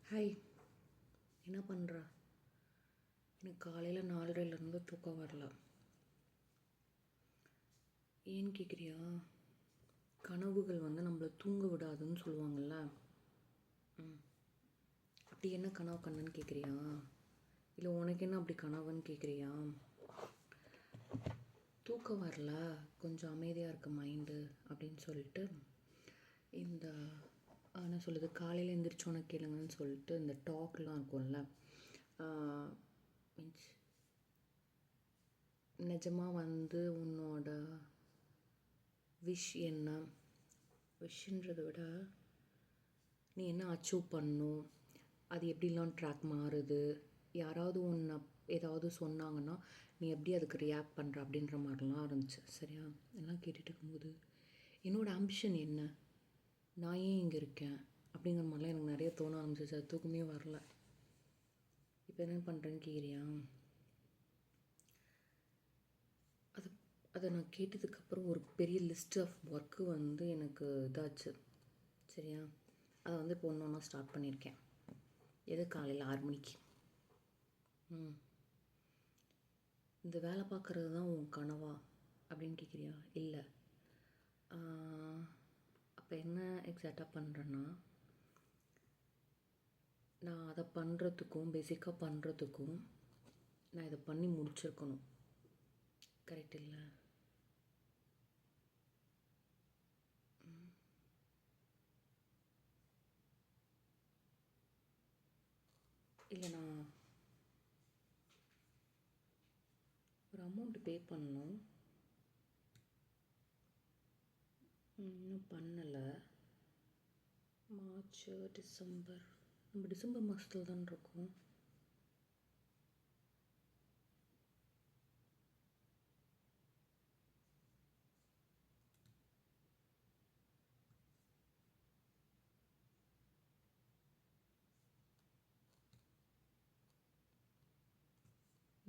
Hi, என்ன பண்ணுற? எனக்கு காலையில் 4:30லேருந்து தூக்கம் வரல. ஏன்னு கேட்குறியா? கனவுகள் நம்மளை தூங்க விடாதுன்னு சொல்லுவாங்கள்ல. அப்படி என்ன கனவு கண்ணுன்னு கேட்குறியா? இல்லை உனக்கு என்ன அப்படி கனவுன்னு கேட்குறியா? தூக்கம் வரல, கொஞ்சம் அமைதியாக இருக்க மைண்டு அப்படின்னு சொல்லிட்டு இந்த என்ன சொல்லுது, காலையில் எழுந்திரிச்சோன்னே கேளுங்கன்னு சொல்லிட்டு இந்த டாக்லாம் இருக்கும்ல. மீன்ஸ் நிஜமாக உன்னோட விஷ் என்ன, விஷன்றதை விட நீ என்ன அச்சீவ் பண்ணணும், அது எப்படிலாம் ட்ராக் மாறுது, யாராவது ஒன்று ஏதாவது சொன்னாங்கன்னா நீ எப்படி அதுக்கு ரியாக்ட் பண்ணுற அப்படின்ற மாதிரிலாம் இருந்துச்சு. சரியா? எல்லாம் கேட்டுட்டு இருக்கும்போது என்னோடய ஆம்பிஷன் என்ன, நான் ஏன் இங்கே இருக்கேன் அப்படிங்கிற மாதிரிலாம் எனக்கு நிறைய தோண ஆரம்பிச்சிச்சு. அது தூக்கமே வரல. இப்போ என்ன பண்ணுறேன்னு கேட்குறியா? அதை நான் கேட்டதுக்கப்புறம் ஒரு பெரிய லிஸ்ட் ஆஃப் ஒர்க்கு எனக்கு இதாச்சு. சரியா? அதை இப்போ ஒன்று ஒன்றா ஸ்டார்ட் பண்ணியிருக்கேன். எது காலையில் 6 மணிக்கு. இந்த வேலை பார்க்குறது தான் உன் கனவா அப்படின்னு கேட்குறியா? இல்லை. அப்போ என்ன எக்ஸாக்டாக பண்ணுறேன்னா, நான் அதை பண்ணுறதுக்கும் பேசிக்காக பண்ணுறதுக்கும் நான் இதை பண்ணி முடிச்சிருக்கணும். கரெக்ட் இல்லை? இல்லை, நான் ஒரு அமௌண்ட்டு பே பண்ணணும், இன்னும் பண்ணலை. மார்ச், டிசம்பர், நம்ம டிசம்பர் மாதத்தில் தான் இருக்கோம்.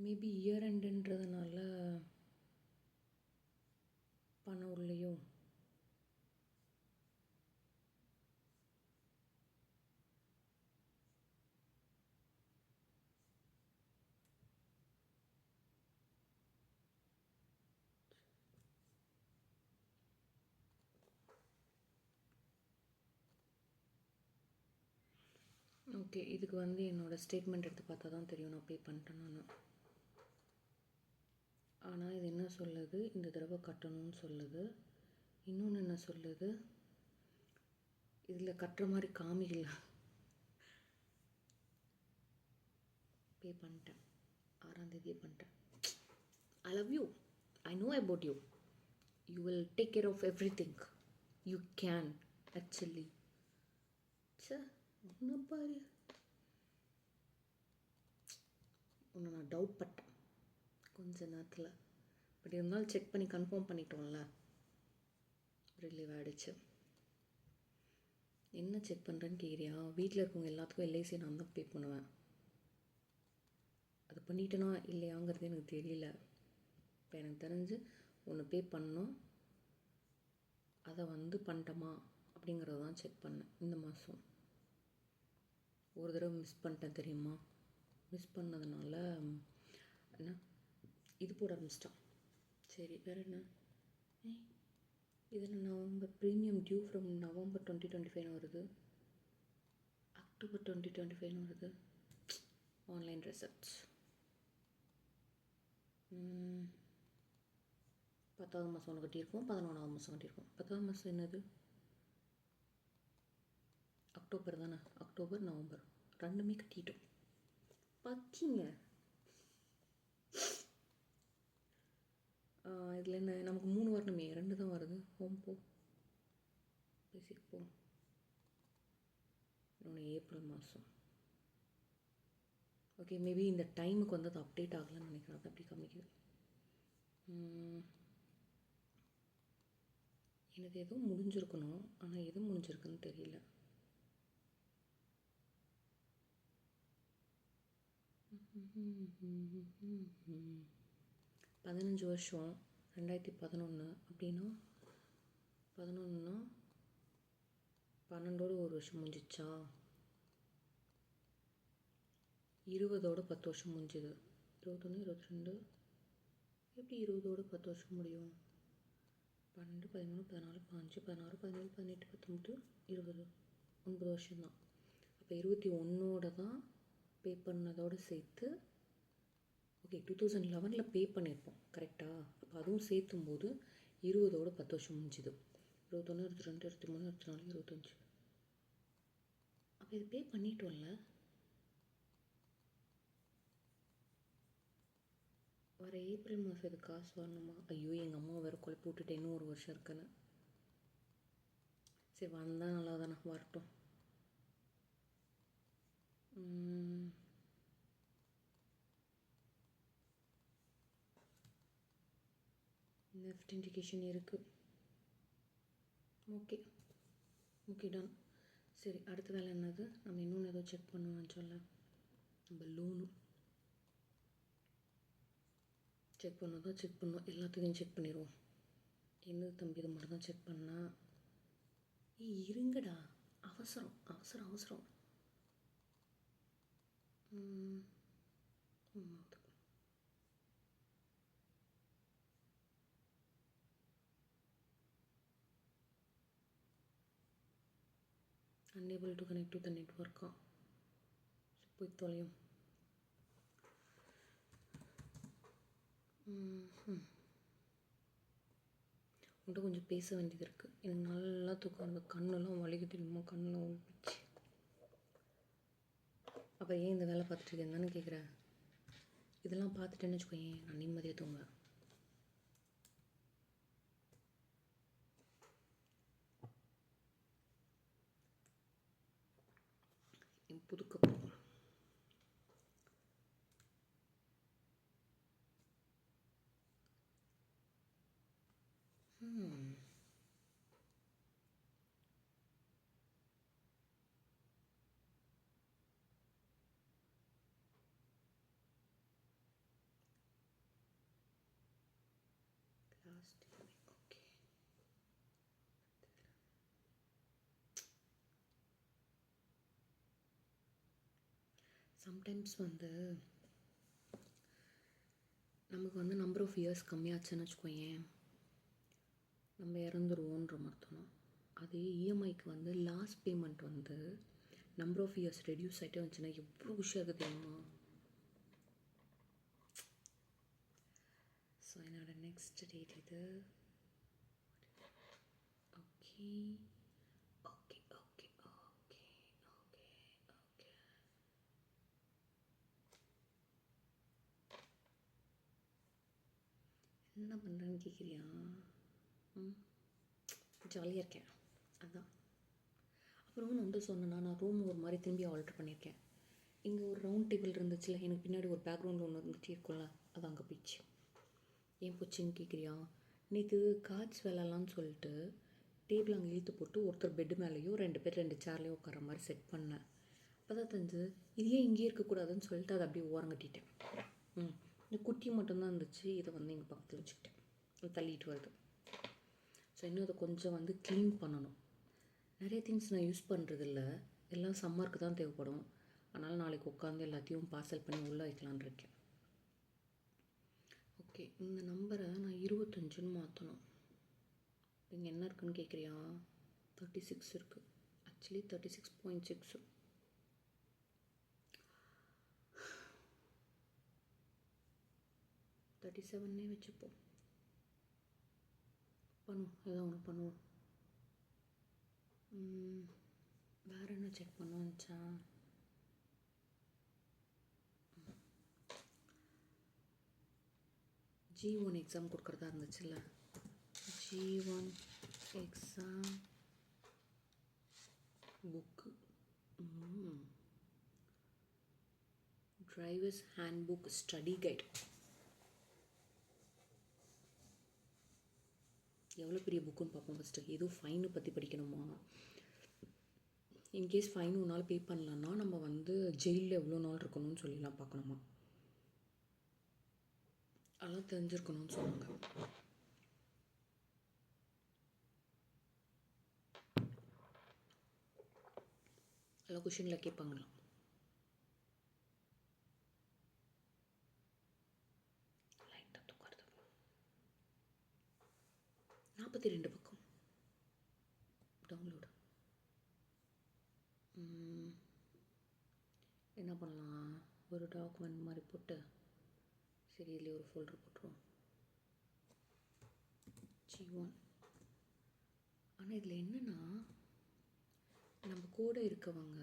மேபி இயர் எண்டுன்றதுனால பணம் இல்லையோ? ஓகே, இதுக்கு என்னோடய ஸ்டேட்மெண்ட் எடுத்து பார்த்தா தான் தெரியும் நான் பே பண்ணிட்டேன் நான். ஆனால் இது என்ன சொல்லுது, இந்த தடவை கட்டணும்னு சொல்லுது. இன்னொன்று என்ன சொல்லுது, இதில் கட்டுற மாதிரி காமிக்கல. பே பண்ணிட்டேன், 6ஆம் தேதியே பண்ணிட்டேன். I love you, I know about you, you will take care of everything, you can actually. Say, ஒன்று பாரு, ஒன்று நான் டவுட் பட்டேன் கொஞ்ச நேரத்தில். பட் இருந்தாலும் செக் பண்ணி கன்ஃபார்ம் பண்ணிட்டோம்ல, ரிலீவ் ஆகிடுச்சு. என்ன செக் பண்ணுறேன்னு கேட்குறியா? வீட்டில் இருக்கவங்க எல்லாத்துக்கும் எல்ஐசி நான் தான் பே பண்ணுவேன். அது பண்ணிட்டேனா இல்லையாங்கிறது எனக்கு தெரியல. இப்போ எனக்கு தெரிஞ்சு ஒன்று பே பண்ணோம், அதை பண்ணிட்டோமா அப்படிங்கிறத தான் செக் பண்ணேன். இந்த மாதம் ஒரு தடவை மிஸ் பண்ணிட்டேன் தெரியுமா? மிஸ் பண்ணதுனால என்ன இது போட ஆரம்பிச்சிட்டான். சரி, வேறு என்ன? இதில் November premium due from November 2025 வருது, அக்டோபர் 2025 வருது. ஆன்லைன் ரெசிப்ட்ஸ் 10ஆவது மாதம் ஒன்று கட்டியிருக்கோம், 11ஆவது மாதம் கட்டியிருக்கோம். 10ஆவது மாதம் என்னது? அக்டோபர் தானே? அக்டோபர், நவம்பர் ரெண்டுமே கட்டிட்டோம். பார்த்தீங்க, இதில் என்ன நமக்கு 3 வரணுமே, 2 தான் வருது. ஹோம் போ, பேசிக் போ. இன்னொன்று ஏப்ரல் மாதம். ஓகே, மேபி இந்த டைமுக்கு அது அப்டேட் ஆகலைன்னு நினைக்கிறேன், அது அப்படி காமிக்குது. எனக்கு எதுவும் முடிஞ்சிருக்கணும், ஆனால் எது முடிஞ்சிருக்குன்னு தெரியல. ம் 15 வருஷம் 2011 அப்படின்னா 11னா 12ஓடு ஒரு வருஷம் முடிஞ்சிச்சா? 20ஓட 10 வருஷம் முடிஞ்சுது. 21, 22 எப்படி 20ஓட 10 வருஷம் முடியும்? 12, 13, 14, 15, 16, 17, 18, 19, 20 9 வருஷம்தான். அப்போ 21ஓட தான் பே பண்ணதோடு சேர்த்து ஓகே 2011 பே பண்ணியிருப்போம் கரெக்டாக. அப்போ அதுவும் சேர்த்தும் போது 20ஓட 10 வருஷம் முடிஞ்சுது. 21, 22, 23, 24, 25. அப்போ இது பே பண்ணிட்டோம்ல. வர ஏப்ரல் மாதம் இது காசு வரணுமா? ஐயோ எங்கள் அம்மா வேறு குழப்பி விட்டுட்டு இன்னும் 1 வருஷம் இருக்குன்னு. சரி வந்தால் நல்லா தானே வரட்டும். லெஃப்ட் இண்டிகேஷன் இருக்குது. Okay okay done. சரி அடுத்த வேலை என்னது? நம்ம இன்னொன்று ஏதோ செக் பண்ணுவோம்னு சொல்ல. நம்ம லோனு செக் பண்ணதான் செக் பண்ணோம். எல்லாத்துக்கும் செக் பண்ணிடுவோம். என்னது தம்பி இது மட்டும் தான் செக் பண்ணா? இருங்கடா, அவசரம் அவசரம் அவசரம். unable to connect to the network. போய் தொலையும். உன்கிட்ட கொஞ்சம் பேச வேண்டியது இருக்குது. எனக்கு நல்லா தூக்கம், அந்த கண்ணெல்லாம் வலிக்கு தெரியுமா, கண்ணில் ஊப்பிச்சு. அப்போ ஏன் இந்த வேலை பார்த்துட்டு இருக்கேன் தானே கேட்குறேன். இதெல்லாம் பார்த்துட்டேன்னு வச்சுக்கோங்க, நான் நிம்மதியாக தூங்குவேன். புதுக்கப்போ லாஸ்ட் ஓகே. சம்டைம்ஸ் வந்து நமக்கு வந்து நம்பர் ஆஃப் இயர்ஸ் கம்மியாச்சுன்னு வச்சுக்கோயேன், நம்ம இறந்துருவோன்ற அர்த்தம். அதே இஎம்ஐக்கு வந்து லாஸ்ட் பேமெண்ட் வந்து நம்பர் ஆஃப் இயர்ஸ் ரெடியூஸ் ஆகிட்டே வந்துச்சுன்னா எவ்வளோ விஷயம் இருக்குது தெரியுமா? ஸோ என்னோட நெக்ஸ்ட் டேட் இது. Okay okay okay okay okay okay. என்ன பண்ணுறேன்னு கேட்குறியா? ஜாலியாக இருக்கேன் அதான். அப்புறம் நான் வந்து சொன்னேன்னா, நான் ரூம் ஒரு மாதிரி திரும்பி ஆல்ட்ரு பண்ணியிருக்கேன். இங்கே ஒரு ரவுண்ட் டேபிள் இருந்துச்சுல, எனக்கு பின்னாடி ஒரு பேக்ரவுண்டில் ஒன்று இருந்துகிட்டே இருக்கும்ல, அது அங்கே போயிடுச்சு. ஏன் போச்சுன்னு கேட்குறியா? நேற்று கார்ட்ஸ் விளாட்லான்னு சொல்லிட்டு டேபிள் அங்கே இழுத்து போட்டு ஒருத்தர் பெட்டு மேலேயோ 2 பேர் 2 சேர்லேயோ உட்கார மாதிரி செட் பண்ணேன். அப்போ தான் தெரிஞ்சு இது ஏன் இங்கேயே இருக்கக்கூடாதுன்னு சொல்லிட்டு அதை அப்படியே ஓரங்கட்டிட்டேன். இந்த குட்டி மட்டும்தான் இருந்துச்சு, இதை வந்து எங்கள் பக்கத்தில் வச்சுக்கிட்டேன். தள்ளிட்டு வருது. ஸோ இன்னும் அதை கொஞ்சம் வந்து க்ளீன் பண்ணணும். நிறைய திங்ஸ் நான் யூஸ் பண்ணுறதில்ல, எல்லாம் சம்மருக்கு தான் தேவைப்படும். அதனால் நாளைக்கு உட்காந்து எல்லாத்தையும் பார்சல் பண்ணி உள்ளே வைக்கலான் இருக்கேன். ஓகே, இந்த நம்பரை நான் 25ன்னு மாற்றணும். இங்கே என்ன இருக்குன்னு கேட்குறியா? 36 இருக்குது. ஆக்சுவலி 36.6. $37 வச்சுப்போம். பண்ணுவோம், ஏதோ ஒன்று பண்ணுவோம். வேறு என்ன செக் பண்ணுவோச்சா? G1 எக்ஸாம் கொடுக்குறதா இருந்துச்சுல்ல, G1 exam book, drivers handbook study guide. எவ்வளோ பெரிய புக்குன்னு பார்ப்போம் ஃபஸ்ட்டு. ஏதோ ஃபைனு பற்றி படிக்கணுமா? இன்கேஸ் ஃபைன் ஒரு நாள் பே பண்ணலன்னா நம்ம வந்து ஜெயிலில் எவ்வளோ நாள் இருக்கணும்னு சொல்லிலாம் பார்க்கணுமா? அதெல்லாம் தெரிஞ்சிருக்கணும்னு சொல்லுவாங்க. எல்லாம் கொஷினில் கேட்பாங்களாம். 42 பக்கம் டவுன்லோடு. என்ன பண்ணலாம், ஒரு டாக்குமெண்ட் மாதிரி போட்டு சரி இதுலேயே ஒரு ஃபோல்டர் போட்டுருவோம் G1. ஆனால் இதில் என்னென்னா நம்ம கூட இருக்கவங்க,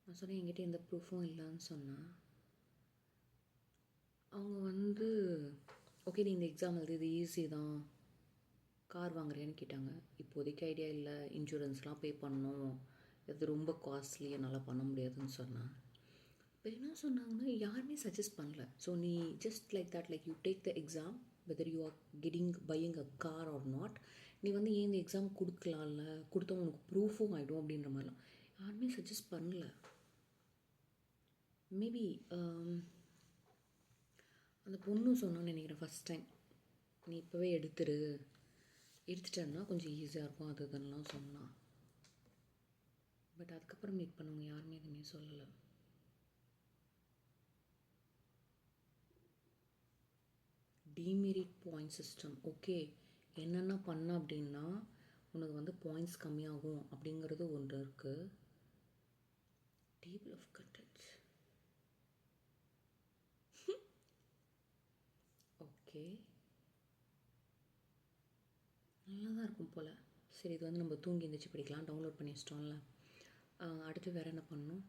நான் சொன்னேன் என்கிட்ட எந்த ப்ரூஃபும் இல்லைன்னு சொன்னேன். அவங்க ஓகே நீ இந்த எக்ஸாம் எழுது, இது ஈஸி தான், கார் வாங்குறியான்னு கேட்டாங்க. இப்போதைக்கு ஐடியா இல்லை, இன்சூரன்ஸ்லாம் பே பண்ணணும், இது ரொம்ப காஸ்ட்லி, என்னால் பண்ண முடியாதுன்னு சொன்னேன். இப்போ என்ன சொன்னாங்கன்னா யாருமே சஜஸ்ட் பண்ணல. ஸோ நீ just like that, like you take the exam whether you are buying a car R not, நீ ஏன் இந்த எக்ஸாம் கொடுக்கலாம்ல, கொடுத்தா உனக்கு ப்ரூஃபும் ஆகிடும் அப்படின்ற மாதிரிலாம் யாருமே சஜஸ்ட் பண்ணல. மேபி அந்த பொண்ணு சொன்னான்னு நினைக்கிறேன் ஃபஸ்ட் டைம், நீ இப்போவே எடுத்துட்டேன்னா கொஞ்சம் ஈஸியாக இருக்கும் அது இதெல்லாம் சொன்னான். பட் அதுக்கப்புறம் மீட் பண்ணவங்க யாருமே எதுவுமே சொல்லலை. டிமெரிட் பாயிண்ட் சிஸ்டம், ஓகே என்னென்ன பண்ண அப்படின்னா உனக்கு பாயிண்ட்ஸ் கம்மியாகும் அப்படிங்கிறது ஒன்று இருக்குது. டேபிள் ஆஃப் கண்டென்ட்ஸ், ஓகே நல்லா தான் இருக்கும் போல். சரி இது நம்ம தூங்கி எழுந்திரிச்சு படிக்கலாம், டவுன்லோட் பண்ணி வச்சிட்டோம்ல. அடுத்து வேறு என்ன பண்ணணும்,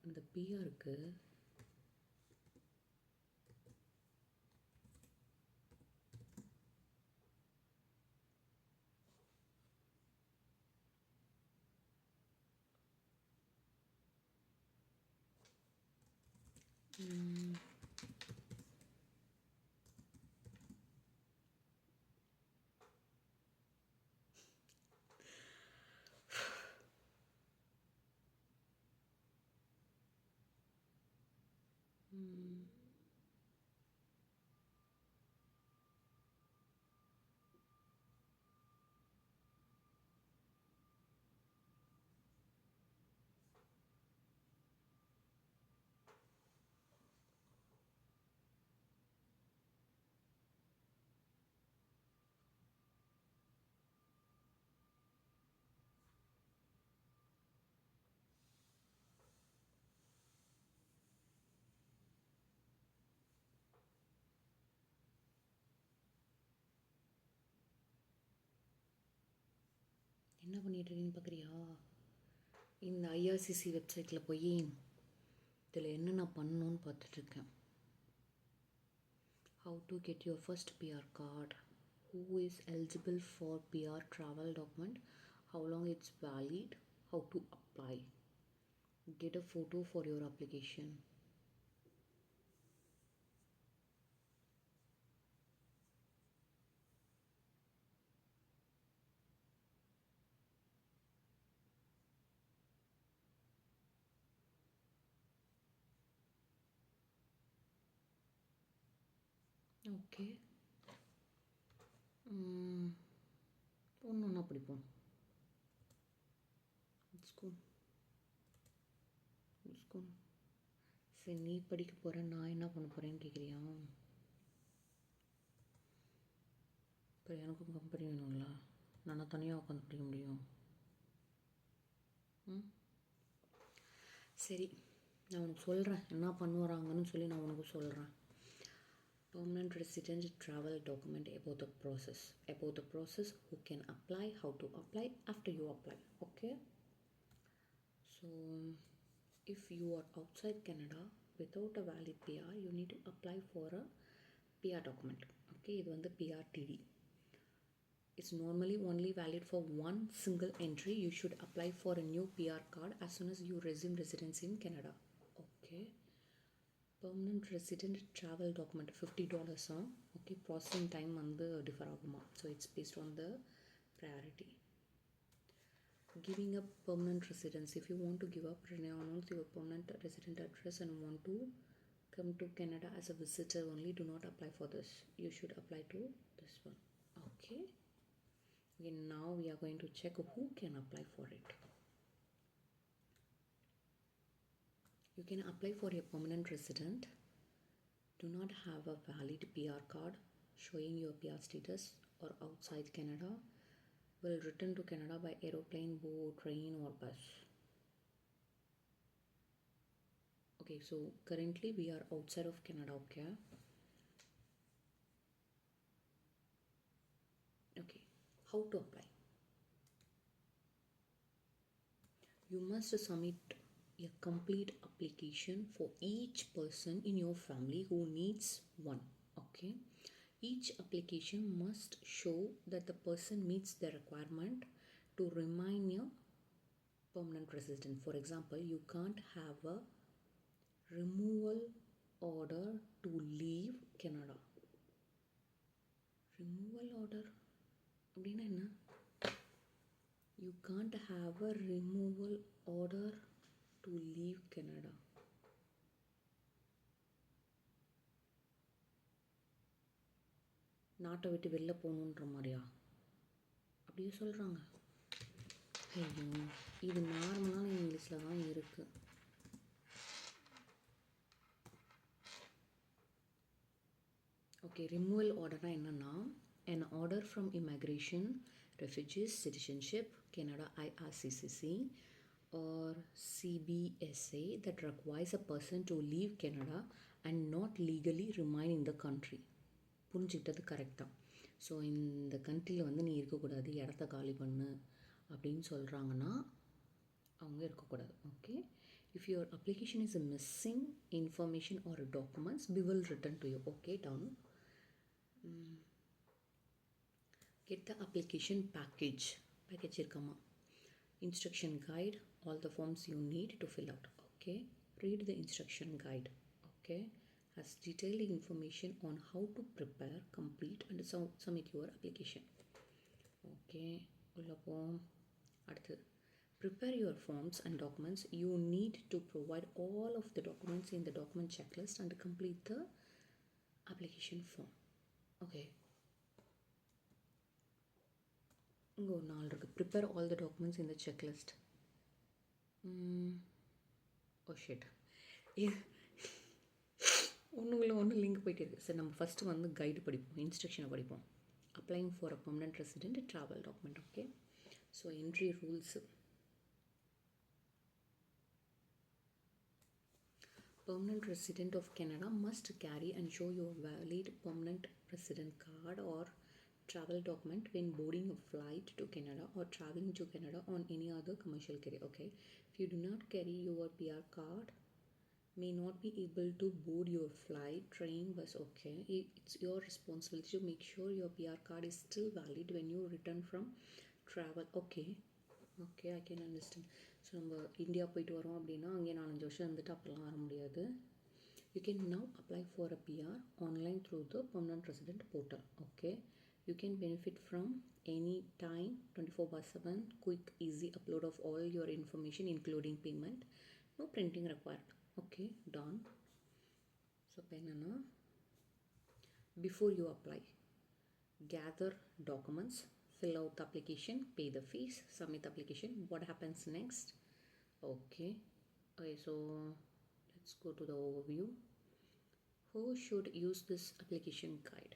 இந்த பிஆருக்கு என்ன பண்ணிட்டுருக்கீங்கன்னு பார்க்குறியா? இந்த ஐஆர்சிசி வெப்சைட்டில் போய் இதில் என்னென்ன பண்ணணுன்னு பார்த்துட்ருக்கேன். How to get your first PR card, who is eligible for PR travel document, how long it's valid, how to apply, get a photo for your application. Okay ஒன்று பிடிப்போம். சரி நீ படிக்க போகிற, நான் என்ன பண்ண போகிறேன்னு கேட்குறியா? இப்போ எனக்கும் கம்பெனி வேணும்ல, நான் தனியாக உட்காந்து படிக்க முடியும்? சரி நான் உனக்கு சொல்கிறேன் என்ன பண்ணுறாங்கன்னு சொல்லி நான் உனக்கு சொல்கிறேன். Permanent resident travel document, about the process, who can apply, how to apply, after you apply. Okay, so if you are outside Canada without a valid PR, you need to apply for a PR document. Okay, இது PRTD. It's normally only valid for one single entry. You should apply for a new PR card as soon as you resume residence in Canada. Okay, permanent resident travel document $50. Okay, processing time differ aguma, so it's based on the priority. Giving up permanent residence, if you want to give up, renounce your permanent resident address and want to come to Canada as a visitor only, do not apply for this. You should apply to this one. Okay, now we are going to check who can apply for it. You can apply for a permanent resident, do not have a valid PR card showing your PR status, or outside Canada will return to Canada by aeroplane, boat, train or bus? Okay, so currently we are outside of Canada, okay? Okay, how to apply? You must submit a complete application for each person in your family who needs one, okay? Each application must show that the person meets the requirement to remain a permanent resident. For example, you can't have a removal order to leave Canada. Removal order அப்படின்னா என்ன? You can't have a removal order to leave Canada. நாட்டை விட்டு வெளில போகணுன்ற மாதிரியா? அப்படியே சொல்கிறாங்க. ஐயோ, இது நார்மலான இங்கிலீஷில் தான் இருக்குது. ஓகே, ரிமூவல் ஆர்டர்னால் என்னென்னா, an order from Immigration, Refugees, Citizenship, Canada IRCCC or CBSA that requires a person to leave Canada and not legally remain in the country. புரிஞ்சுக்கிட்டது கரெக்டாக. ஸோ இந்த கண்ட்ரியில் வந்து நீ இருக்கக்கூடாது, இடத்த காலி பண்ணு அப்படின்னு சொல்கிறாங்கன்னா அவங்க இருக்கக்கூடாது. Okay, if your application is missing information or documents, we will return to you. Okay, done. Get the application package irukama, instruction guide, all the forms you need to fill out. Okay, read the instruction guide. Okay, has detailed information on how to prepare, complete and submit your application. Okay, ullapo adutha prepare your forms and documents. You need to provide all of the documents in the document checklist and complete the application form. Okay, இங்கே ஒரு 4 இருக்குது. Prepare all the documents in the checklist. Oh shit, ஒன்றுங்கள ஒன்று link போயிட்டு இருக்குது. சரி, நம்ம first வந்து கைடு படிப்போம், இன்ஸ்ட்ரக்ஷனை படிப்போம். அப்ளைங் for a permanent resident travel document. Okay, so entry rules. Permanent resident of Canada must carry and show your valid permanent resident card or travel document when boarding a flight to Canada or traveling to Canada on any other commercial carrier. Okay, if you do not carry your PR card, may not be able to board your flight, train, bus. Okay, it's your responsibility to make sure your PR card is still valid when you return from travel. Okay, I can understand. So நம்ம India போயிட்டு வரோம் அப்படின்னா அங்கே 4-5 வருஷம் இருந்துட்டு அப்போல்லாம் வர முடியாது. You can now apply for a PR online through the permanent resident portal. Okay, you can benefit from any time 24/7 quick easy upload of all your information including payment, no printing required. Okay, done. So என்னன்னா, before you apply, gather documents, fill out the application, pay the fees, submit the application. What happens next? Okay, so let's go to the overview. Who should use this application guide?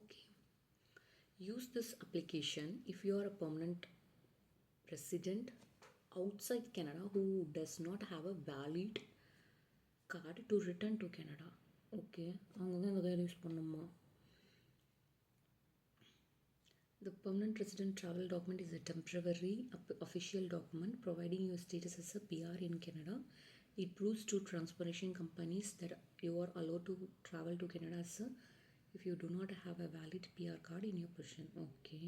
Okay, use this application if you are a permanent resident outside Canada who does not have a valid card to return to Canada. Okay, அவங்க தான் இந்த guide use பண்ணணுமா? The permanent resident travel document is a temporary official document providing your status as a PR in Canada. It proves to transportation companies that you are allowed to travel to Canada as a, if you do not have a valid PR card in your possession. Okay.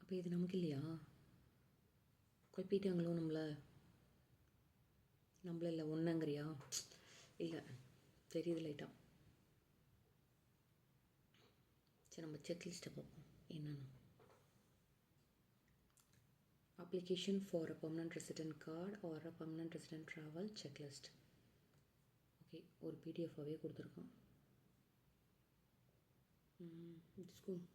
அப்போ இது நமக்கு இல்லையா? குழப்பிட்டாங்களோ நம்மள இல்லை ஒன்றுங்கிறியா? இல்லை தெரியுது லைட்டாக. சரி, நம்ம செக்லிஸ்ட்டை பார்ப்போம் என்னென்னு. Application for a permanent resident card or a permanent resident travel checklist. Okay, ஒரு பிடிஎஃபாகவே கொடுத்துருக்கோம். It's cool.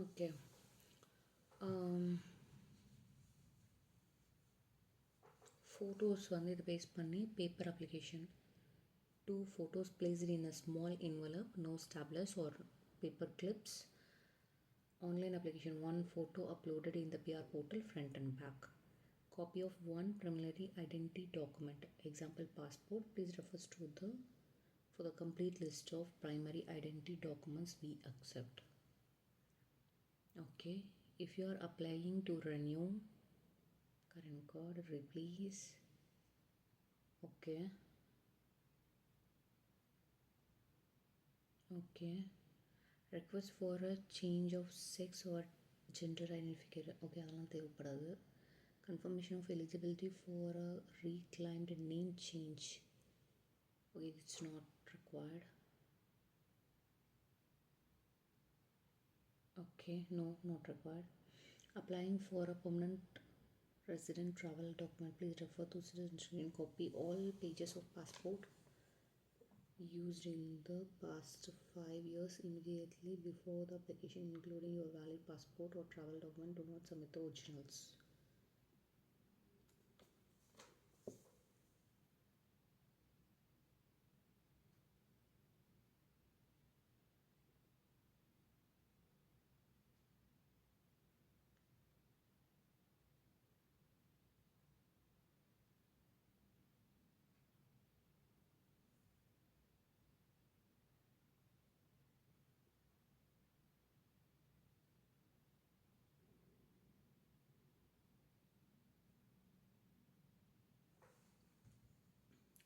ஓகே, ஃபோட்டோஸ் வந்து இது பேஸ் பண்ணி paper application. 2 photos placed in a small envelope, no staplers or paper clips. Online application, 1 photo uploaded in the PR portal front and back. Copy of 1 preliminary identity document, example passport. Please refer to for the complete list of primary identity documents we accept. Okay, if you are applying to renew current card, replace. Okay, request for a change of sex or gender identification. Okay, அதெல்லாம் தேவைப்படாது. Confirmation of eligibility for a reclaimed name change. Okay, it's not required. Okay, no, not required. Applying for a permanent resident travel document. Please refer to citizenship and copy all pages of passport used in the past 5 years immediately before the application, including your valid passport or travel document. Do not submit the originals.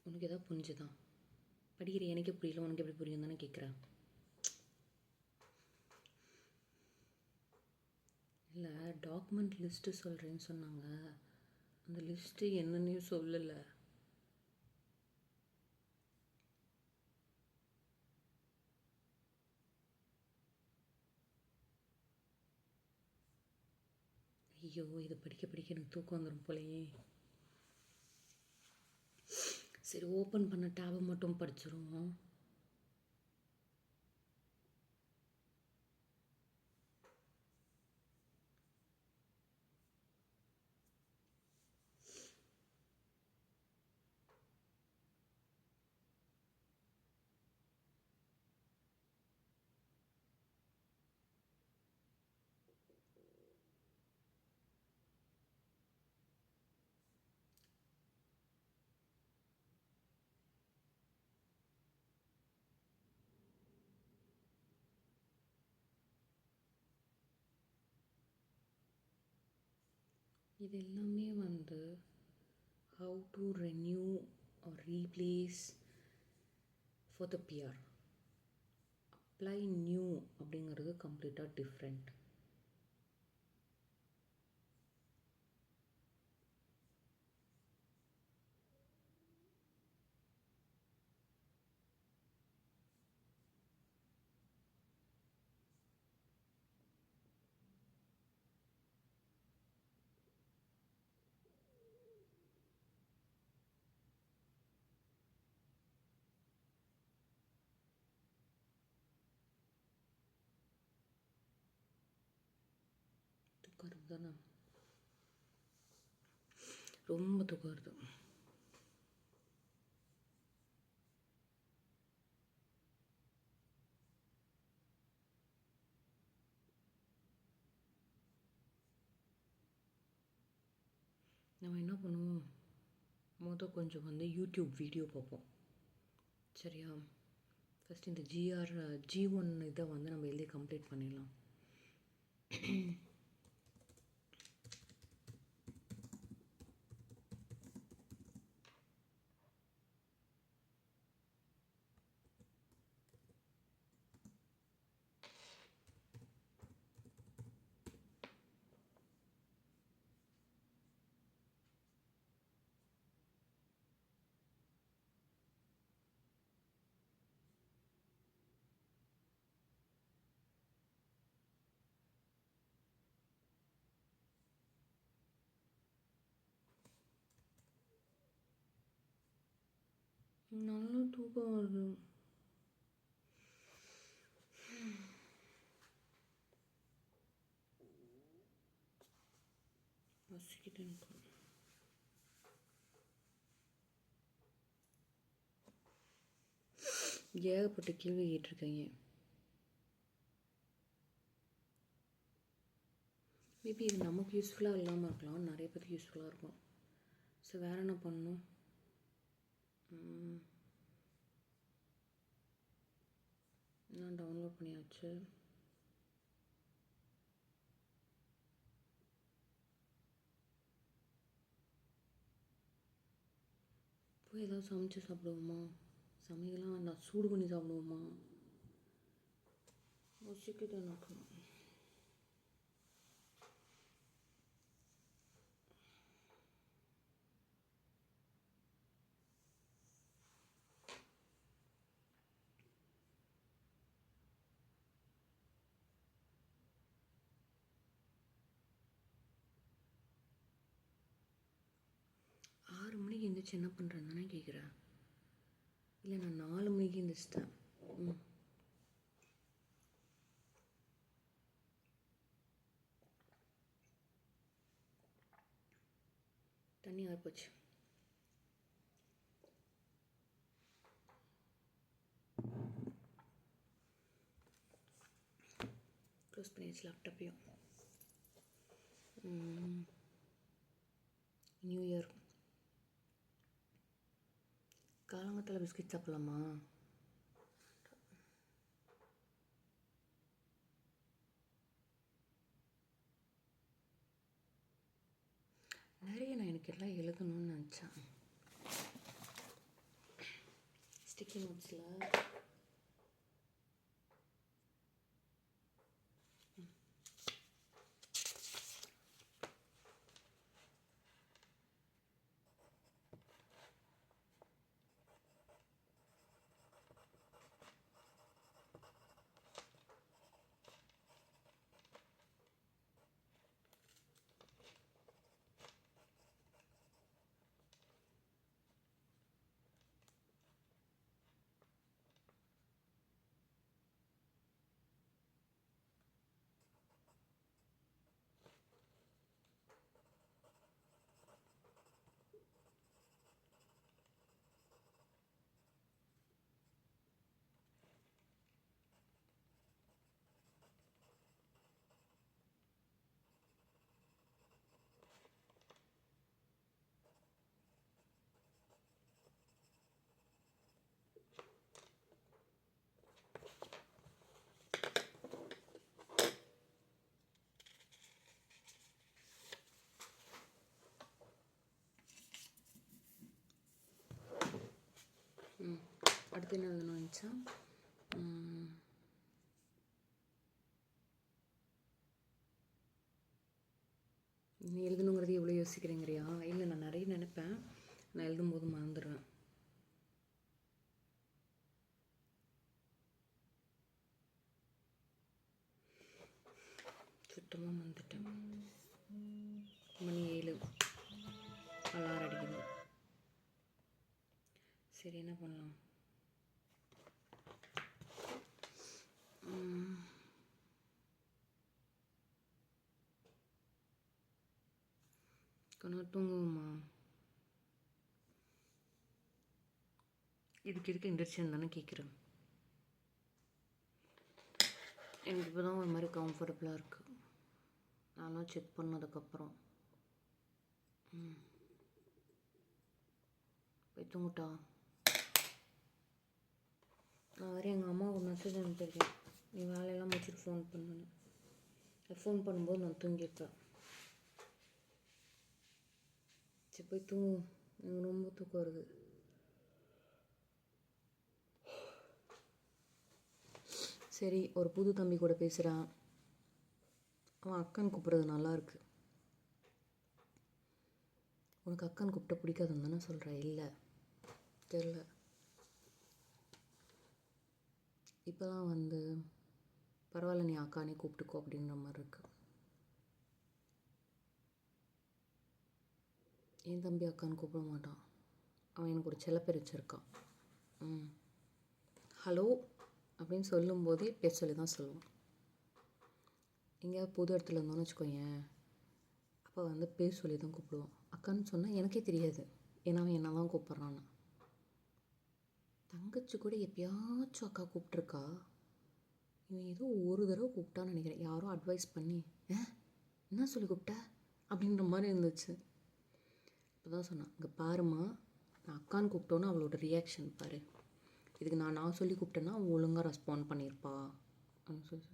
உனக்கு எதாவது புரிஞ்சுதான்? படிக்கிற எனக்கே புரியல, உனக்கு எப்படி புரியும் தானே கேட்குறேன். இல்லை, டாக்குமெண்ட் லிஸ்ட்டு சொல்கிறேன்னு சொன்னாங்க. அந்த லிஸ்ட்டு என்னன்னு சொல்லலை. ஐயோ, இதை படிக்க எனக்கு தூக்கம் வந்துடும் போலையே. சரி, ஓப்பன் பண்ண டேபை மட்டும் படிச்சிருவோம். இது எல்லாமே வந்து how to renew or replace for the PR. Apply new அப்படிங்கிறது கம்ப்ளீட்டாக டிஃப்ரெண்ட். தூக்கம் தானே, ரொம்ப தூக்கம் வருது. நம்ம என்ன பண்ணுவோம், கொஞ்சம் யூடியூப் வீடியோ பார்ப்போம். சரியா? ஃபஸ்ட் இந்த G1 இதை நம்ம எழுதி கம்ப்ளீட் பண்ணிடலாம். நல்லா தூக்கம் வருது. பசிக்கிட்டு எனக்கு. ஏகப்பட்ட கேள்வி கேட்டிருக்கீங்க. மேபி இது நமக்கு யூஸ்ஃபுல்லாக இல்லாமல் இருக்கலாம், நிறைய பேருக்கு யூஸ்ஃபுல்லாக இருக்கும். ஸோ வேறு என்ன பண்ணணும்? நான் டவுன்லோட் பண்ணியாச்சு. போய் ஏதாவது சமைச்சு சாப்பிடுவோமா? சமையலாம் நான் சூடு பண்ணி சாப்பிடுவோமா? யோசிக்குது எனக்கு. எந்திரிச்சு என்ன பண்ணுறேன்னு தானே கேட்குறேன். இல்லை நான் 4 மணிக்கு எந்திரிச்சிட்டேன். தண்ணி ஆகிப்போச்சு. க்ளோஸ் பண்ணியாச்சு லேப்டாப்பையும். நியூ இயர் காலங்கத்தில் பிஸ்கெட் சாப்பிட்லாமா? நிறைய நான் எனக்கு எல்லாம் எழுதணும்னு நினச்சேன். ஸ்டிக்கி நோட்ஸில் அடுத்து என்ன எழுதணும் நினச்சா, நீ எழுதணுங்கிறது எவ்வளோ யோசிக்கிறேங்கிறியா? இல்லை நான் நிறைய நினைப்பேன், நான் எழுதும்போது மறந்துடுவேன். சுத்தமாக வந்துட்டேன். மணி 7 அலாரம் அடிக்குது. சரி என்ன பண்ணலாம்? கண்ணா தூங்குவோமா? இதுக்கு இன்டர்ஷன் தானே கேட்குறேன். எனக்கு இப்போ தான் ஒரு மாதிரி கம்ஃபர்டபுளாக இருக்குது, நானும் செக் பண்ணதுக்கப்புறம். போய் தூங்கிட்டா. நான் வேறு எங்கள் அம்மாவுக்கு மெசேஜ் அனுப்பியிருக்கேன், நீ வேலையெல்லாம் முடிச்சுட்டு ஃபோன் பண்ணுன்னு. ஃபோன் பண்ணும்போது நான் தூங்கியிருப்பேன். சரி போய் தூங்கு, எனக்கு ரொம்ப தூக்கம் வருது. சரி, ஒரு புது தம்பி கூட பேசுகிறான். அவன் அக்கான்னு கூப்பிட்றது நல்லாயிருக்கு. உனக்கு அக்கான்னு கூப்பிட்ட பிடிக்காதுன்னு தானே சொல்கிறேன்? இல்லை, தெரில. இப்போலாம் வந்து பரவாயில்ல, நீ அக்கானே கூப்பிட்டுக்கோ அப்படின்ற மாதிரி இருக்கு. என் தம்பி அக்கான்னு கூப்பிட மாட்டான். அவன் எனக்கு ஒரு செல்லப்பேர் வச்சுருக்கான். ஹலோ அப்படின்னு சொல்லும்போதே பேர் சொல்லி தான் சொல்லுவான். எங்கேயாவது புது இடத்துல இருந்தோன்னு வச்சுக்கோயேன், அப்போ வந்து பேர் சொல்லி தான் கூப்பிடுவான். அக்கான்னு சொன்னால் எனக்கே தெரியாது, ஏன்னா அவன் என்ன தான் கூப்பிட்றான்னு. தங்கச்சி கூட எப்பயாச்சும் அக்கா கூப்பிட்ருக்கா. இவன் ஏதோ ஒரு தடவை கூப்பிட்டான்னு நினைக்கிறேன். யாரோ அட்வைஸ் பண்ணி என்ன சொல்லி கூப்பிட்ட அப்படின்ற மாதிரி இருந்துச்சு. இப்போ தான் சொன்னான், இங்கே பாருமா, நான் அக்கான்னு கூப்பிட்டோன்னு அவளோட ரியாக்ஷன் பாரு. இதுக்கு நான் சொல்லி கூப்பிட்டேன்னா அவன் ஒழுங்காக ரெஸ்பாண்ட் பண்ணியிருப்பா அப்படின்னு சொல்லி.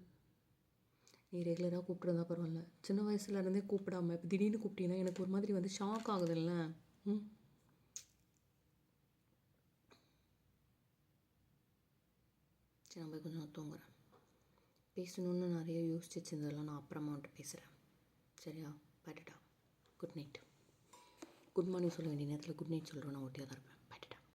நீ ரெகுலராக கூப்பிட்ருந்தா பரவாயில்ல, சின்ன வயசுலேருந்தே கூப்பிடாம இப்போ திடீர்னு கூப்பிட்டீங்கன்னா எனக்கு ஒரு மாதிரி வந்து ஷாக் ஆகுதுல்ல. சரி, நம்ம கொஞ்சம் தூங்குறேன். பேசணுன்னு நிறைய யோசிச்சு வச்சிருந்ததெல்லாம் நான் அப்புறமா வந்துட்டு பேசுகிறேன். சரியா? பாட்டுட்டா. Good night. குட் மார்னிங் சொல்ல வேண்டிய நேரத்தில் குட் நைட் சொல்கிறேன். நான் ஒட்டியாக தான் இருப்பேன்.